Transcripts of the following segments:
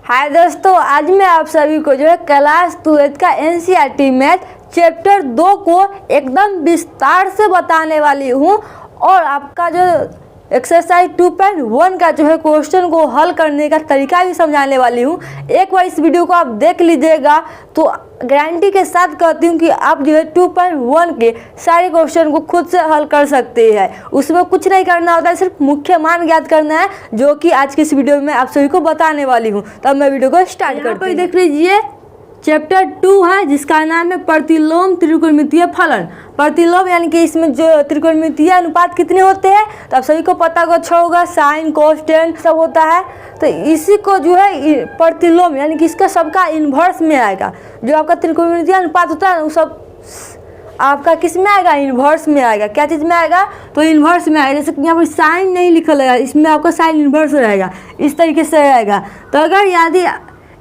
हाय दोस्तों, आज मैं आप सभी को जो है क्लास 12 का एनसीईआरटी मैथ चैप्टर 2 को एकदम विस्तार से बताने वाली हूँ और आपका जो एक्सरसाइज 2.1 का जो है क्वेश्चन को हल करने का तरीका भी समझाने वाली हूँ। एक बार इस वीडियो को आप देख लीजिएगा तो गारंटी के साथ कहती हूँ कि आप जो है 2.1 के सारे क्वेश्चन को खुद से हल कर सकते हैं। उसमें कुछ नहीं करना होता है, सिर्फ मुख्य मान ज्ञात करना है, जो कि आज की इस वीडियो में आप सभी को बताने वाली हूँ। तब मैं वीडियो को स्टार्ट करती हूँ। देख लीजिए चैप्टर 2 है जिसका नाम है प्रतिलोम त्रिकोणमितीय फलन। प्रतिलोम यानी कि इसमें जो त्रिकोणमितीय अनुपात कितने होते हैं तो आप सभी को पता होगा, साइन कोस टेन सब होता है। तो इसी को जो है प्रतिलोम यानी कि इसका सबका इन्वर्स में आएगा। जो आपका त्रिकोणमितीय अनुपात होता है वो सब आपका किस में आएगा, इन्वर्स में आएगा। क्या चीज़ में आएगा तो इन्वर्स में आएगा। जैसे यहाँ पर साइन नहीं लिखा रहेगा, इसमें आपका साइन इन्वर्स रहेगा, इस तरीके से रहेगा। तो अगर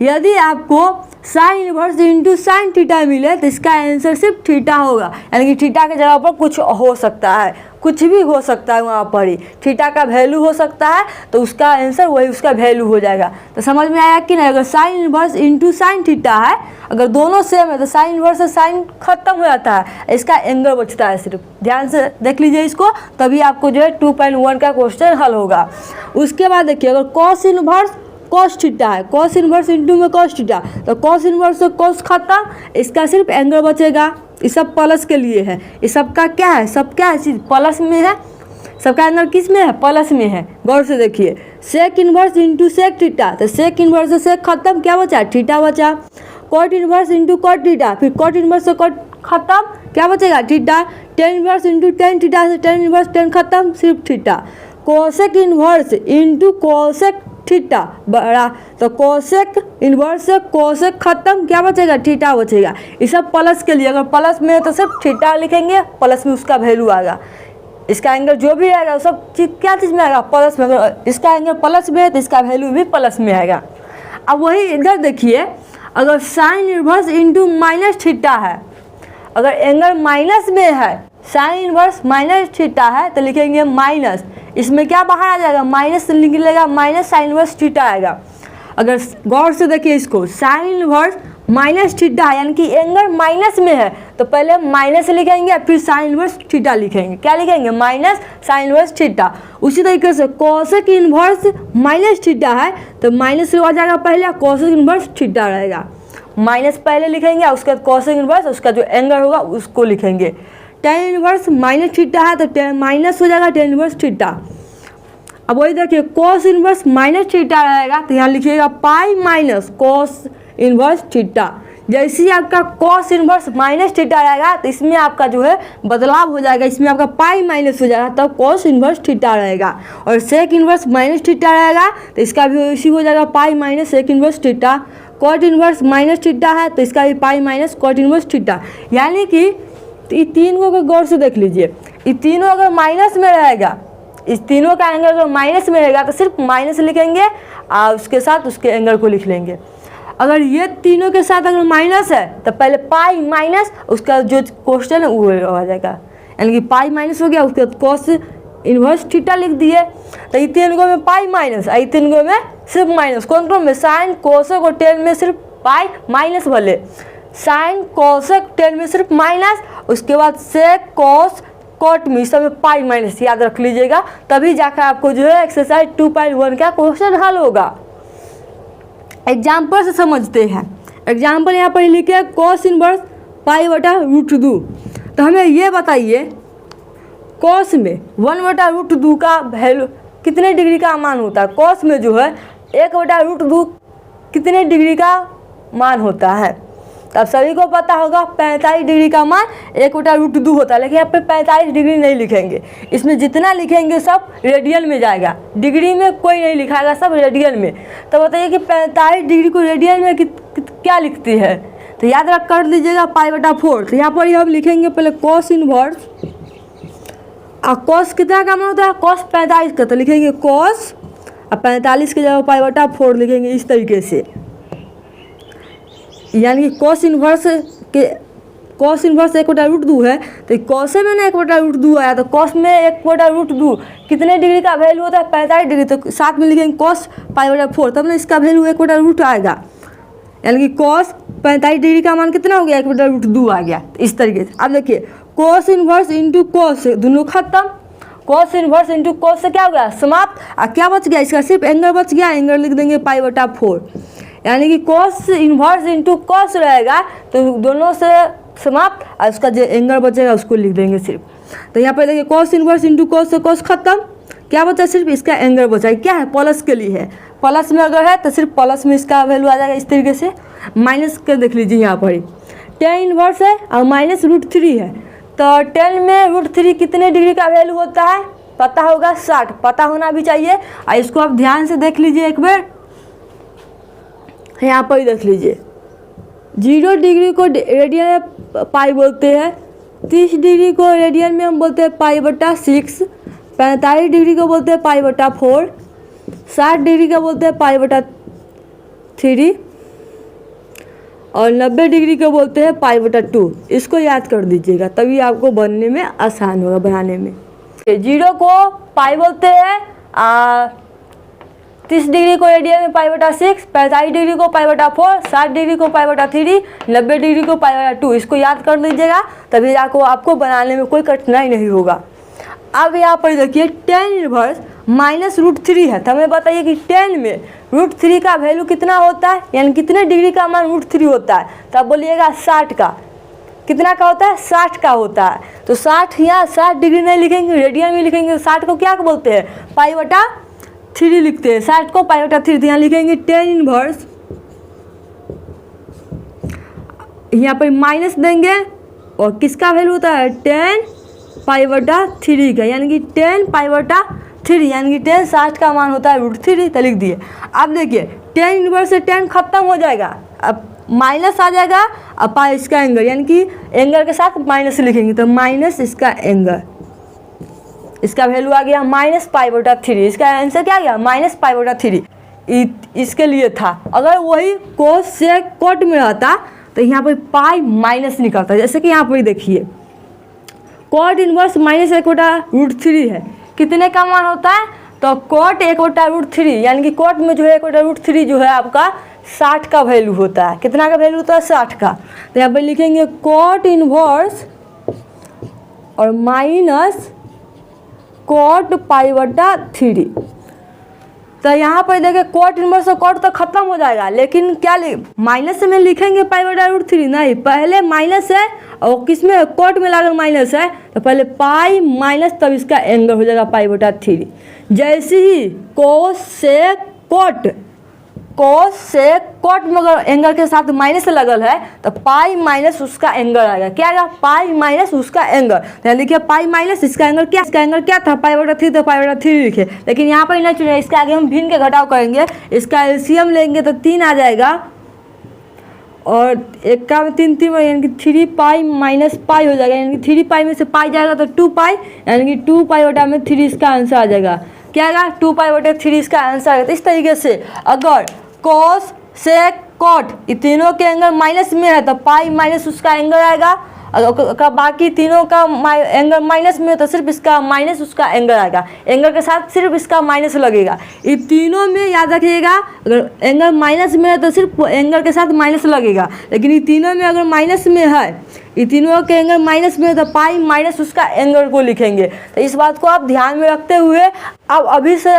यदि आपको sign inverse into sine theta मिले तो इसका आंसर सिर्फ थीटा होगा। यानी कि थीटा के जगह पर कुछ हो सकता है, कुछ भी हो सकता है, वहाँ पर ही थीटा का वैल्यू हो सकता है तो उसका आंसर वही उसका वैल्यू हो जाएगा। तो समझ में आया कि नहीं। अगर sign inverse into sine theta है, अगर दोनों सेम है तो साइन इन्वर्स से साइन खत्म हो जाता है, इसका एंगल बचता है। सिर्फ ध्यान से देख लीजिए इसको, तभी आपको जो है 2.1 का क्वेश्चन हल होगा। उसके बाद देखिए अगर कॉस इन्वर्स कॉस थीटा है, कॉस इन्वर्स इंटू में कॉस थीटा, तो कॉस इन्वर्स से कॉस खत्म, इसका सिर्फ एंगल बचेगा। ये सब प्लस के लिए है, ये सबका क्या है, सब क्या है चीज प्लस में है, सबका एंगल किस में है, प्लस में है। गौर से देखिए sec inverse into sec theta, तो सेक इन्वर्स से सेक खत्म, क्या बचा, थीटा बचा। Cot inverse into cot theta, फिर कॉट इन्वर्स से कॉट खत्म, क्या बचेगा, theta. Tan inverse into tan theta से टेन इन्वर्स टेन खत्म, सिर्फ theta. Cosec inverse into cosec theta बड़ा, तो कोसेक इन्वर्स से कोसेक खत्म, क्या बचेगा, थीटा बचेगा। ये सब प्लस के लिए, अगर प्लस में है तो सिर्फ थीटा लिखेंगे, प्लस में उसका वैल्यू आएगा। इसका एंगल जो भी आएगा वो सब चीज क्या चीज़ में आएगा, प्लस में। अगर इसका एंगल प्लस में है तो इसका वैल्यू भी प्लस में आएगा। अब वही इधर देखिए, अगर sign inverse into minus theta है, अगर एंगल माइनस में है, साइन इन्वर्स माइनस थीटा है तो लिखेंगे माइनस, इसमें क्या बाहर आ जाएगा, माइनस निकलेगा, माइनस साइन इन्वर्स थीटा आएगा। अगर गौर से देखिए इसको, साइन इन्वर्स माइनस थीटा है यानी कि एंगल माइनस में है तो पहले माइनस लिखेंगे, फिर साइन इन्वर्स थीटा लिखेंगे। क्या लिखेंगे, माइनस साइन इन्वर्स थीटा। उसी तरीके से कोसेक इन्वर्स माइनस थीटा है तो माइनस आ जाएगा पहले, कोसेक इन्वर्स थीटा रहेगा। माइनस पहले लिखेंगे, उसके बाद कोसेक इन्वर्स, उसका जो एंगल होगा उसको लिखेंगे। टेन इन्वर्स माइनस थीटा है तो टेन माइनस हो जाएगा टेन इन्वर्स थीटा। अब वही देखिए कोस इन्वर्स माइनस थीटा रहेगा तो यहाँ लिखिएगा pi minus cos inverse theta. जैसे ही आपका कोस इन्वर्स माइनस थीटा रहेगा तो इसमें आपका जो है बदलाव हो जाएगा, इसमें आपका पाई माइनस हो जाएगा, तब कोस इन्वर्स थीटा रहेगा। और सेक इन्वर्स माइनस थीटा रहेगा तो इसका भी इसी हो जाएगा, pi minus sec inverse theta. Cot inverse minus theta है तो इसका भी pi minus cot inverse theta. यानी कि ये तीन को अगर गौर से देख लीजिए, ये तीनों अगर माइनस में रहेगा, इस तीनों का एंगल अगर माइनस में रहेगा तो सिर्फ माइनस लिखेंगे और उसके साथ उसके एंगल को लिख लेंगे। अगर ये तीनों के साथ अगर माइनस है तो पहले पाई माइनस, उसका जो क्वेश्चन है वो आ जाएगा। यानी कि पाई माइनस हो गया, उसके बाद कॉस इन्वर्स थीटा लिख दिए। तो ये तीनों में पाई माइनस, ये तीनों में सिर्फ माइनस। कौन में, साइन कोसेक और टेन में सिर्फ पाई माइनस वाले, साइन कोसेक टेन में सिर्फ माइनस, उसके बाद सेक कोस कॉट में सब में पाई माइनस, याद रख लीजिएगा। तभी जाकर आपको जो है एक्सरसाइज 2.1 का क्वेश्चन हल होगा। एग्जाम्पल से समझते हैं। एग्जाम्पल यहाँ पर लिखे कोस इन्वर्स पाई बटा रूट 2। तो हमें ये बताइए कोस में 1 बटा रूट 2 का वैल्यू कितने डिग्री का मान होता है। कोस में जो है 1 बटा रूट 2 कितने डिग्री का मान होता है। तब सभी को पता होगा 45 डिग्री का मान 1 बटा रूट 2 होता है। लेकिन यहाँ पे 45 डिग्री नहीं लिखेंगे, इसमें जितना लिखेंगे सब रेडियन में जाएगा, डिग्री में कोई नहीं लिखाएगा, सब रेडियन में। तो बताइए कि 45 डिग्री को रेडियन में क्या लिखती है, तो याद रख कर लीजिएगा पाई बटा 4। तो यहाँ पर ही हम लिखेंगे पहले कॉस इन्वर्स, और कॉस कितना का मान होता है, कॉस 45 का, तो लिखेंगे कॉस और 45 की जगह पाई बटा 4 लिखेंगे इस तरीके से। यानी कि कॉस इन्वर्स के कॉस इनवर्स 1/√2 है, तो कॉसे में ना 1/√2 आया, तो कॉस में 1/√2 कितने डिग्री का वैल्यू होता है? 45 डिग्री। तो साथ में लिखेंगे कॉस π/4, तब ना इसका वैल्यू 1/√2 आएगा, यानी कि कॉस 45 डिग्री का मान कितना हो गया? 1/√2 आ गया। इस तरीके से अब देखिए कॉस इनवर्स इंटू कॉस से दोनों खत्म, कॉस इनवर्स इंटू कॉस से क्या हो गया? समाप्त। क्या बच गया? इसका सिर्फ एंगल बच गया, एंगल लिख देंगे π/4, यानी कि कॉस इनवर्स इंटू कॉस रहेगा तो दोनों से समाप्त, और उसका जो एंगल बचेगा उसको लिख देंगे सिर्फ। तो यहाँ पर देखिए कॉस इनवर्स इंटू कॉस से कॉस खत्म, क्या बचा? सिर्फ इसका एंगल बचा। क्या है? प्लस के लिए है, प्लस में अगर है तो सिर्फ प्लस में इसका वैल्यू आ जाएगा इस तरीके से। माइनस कर देख लीजिए यहाँ पर ही tan इनवर्स है और -√3 है, तो tan में √3 कितने डिग्री का वैल्यू होता है? पता होगा 60, पता होना भी चाहिए। और इसको आप ध्यान से देख लीजिए एक बार, यहाँ पर ही देख लीजिए। 0 डिग्री को रेडियन में पाई बोलते हैं, 30 डिग्री को रेडियन में हम बोलते हैं π/6, 45 डिग्री को बोलते हैं π/4, 60 डिग्री का बोलते हैं π/3 और 90 डिग्री को बोलते हैं π/2। इसको याद कर दीजिएगा, तभी आपको बनने में आसान होगा बनाने में। 0 को पाई बोलते हैं, 30 डिग्री को रेडियन में π/6, 45 डिग्री को π/4, 60 डिग्री को π/3, 90 डिग्री को π/2। इसको याद कर लीजिएगा, तभी आपको बनाने में कोई कठिनाई नहीं होगा। अब यहाँ पर देखिए tan इनवर्स -√3 है, तो हमें बताइए कि tan में √3 का वैल्यू कितना होता है, यानी कितने डिग्री का मान √3 होता है? तो आप बोलिएगा 60 का। कितना का होता है? 60 का होता है। तो 60 यहाँ 60 डिग्री नहीं लिखेंगे, रेडियन में लिखेंगे। 60 को क्या बोलते हैं? π/3 लिखते हैं, 60 को π/3। तो यहाँ लिखेंगे tan इनवर्स, यहाँ पर माइनस देंगे और किसका वैल्यू होता है? tan π/3 का, यानी कि tan π/3, यानी कि tan 60 का मान होता है √3। तो लिख दिए। अब देखिए tan इनवर्स से tan खत्म हो जाएगा, अब माइनस आ जाएगा, अब पाई इसका एंगल, यानी कि एंगल के साथ माइनस लिखेंगे, तो माइनस इसका एंगल, इसका वैल्यू आ गया -π/3। इसका आंसर क्या आ गया? -π/3। इसके लिए था। अगर वही कोस से कॉट में रहता तो यहाँ पर पाई माइनस निकलता, जैसे कि यहाँ पर देखिए कॉट इनवर्स -1/√3 है, कितने का मान होता है? तो कॉट 1/√3, यानी कि कॉट में जो है 1/√3 जो है आपका 60 का वैल्यू होता है। कितना का वैल्यू होता है? 60 का। तो यहाँ पर लिखेंगे कॉट इनवर्स और माइनस कॉट π/3। तो यहाँ पर देखिए कॉट इनवर्स और कॉट तो खत्म हो जाएगा, लेकिन क्या माइनस में लिखेंगे π/√3? नहीं, पहले माइनस है और किसमें? कॉट में लागल माइनस है, तो पहले पाई माइनस, तब इसका एंगल हो जाएगा π/3। जैसे ही कोस से कॉट में अगर एंगल के साथ माइनस लगल है तो पाई माइनस उसका एंगल आएगा। क्या आएगा? पाई माइनस उसका एंगल। तो देखिए पाई माइनस इसका एंगल क्या? इसका एंगल क्या था? π/3, तो π/3 लिखे, लेकिन यहाँ पर नहीं चुने, इसका आगे हम भिन्न के घटाव करेंगे। इसका एलसीएम लेंगे तो 3 आ जाएगा और एक का 3 3, यानी कि 3 पाई माइनस पाई हो जाएगा, यानी कि 3 पाई में से पाई जाएगा तो 2 पाई, यानी कि 2 π/3 इसका आंसर आ जाएगा। क्या आएगा? 2 π/3 इसका आंसर आएगा। तो इस तरीके से अगर कॉस से कॉट ये तीनों के एंगल माइनस में है तो पाई माइनस उसका एंगल आएगा, अगर बाकी तीनों का एंगल माइनस में है तो सिर्फ इसका माइनस उसका एंगल आएगा, एंगल के साथ सिर्फ इसका माइनस लगेगा। ये तीनों में याद रखिएगा, अगर एंगल माइनस में है तो सिर्फ एंगल के साथ माइनस लगेगा, लेकिन ये तीनों में अगर माइनस में है, ये तीनों के एंगल माइनस में है तो पाई माइनस उसका एंगल को लिखेंगे। तो इस बात को आप ध्यान में रखते हुए आप अभी से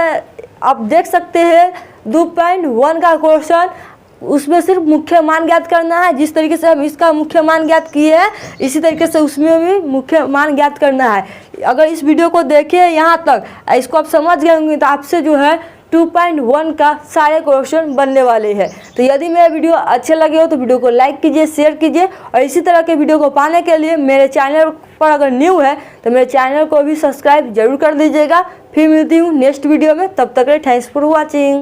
आप देख सकते हैं 2.1 का क्वेश्चन, उसमें सिर्फ मुख्य मान ज्ञात करना है। जिस तरीके से हम इसका मुख्य मान ज्ञात किए हैं इसी तरीके से उसमें भी मुख्य मान ज्ञात करना है। अगर इस वीडियो को देखें यहाँ तक, इसको आप समझ गए होंगे तो आपसे जो है 2.1 का सारे क्वेश्चन बनने वाले हैं। तो यदि मेरे वीडियो अच्छे लगे हो तो वीडियो को लाइक कीजिए, शेयर कीजिए, और इसी तरह के वीडियो को पाने के लिए मेरे चैनल पर अगर न्यू है तो मेरे चैनल को भी सब्सक्राइब जरूर कर दीजिएगा। फिर मिलती हूँ नेक्स्ट वीडियो में, तब तक के थैंक्स फॉर वॉचिंग।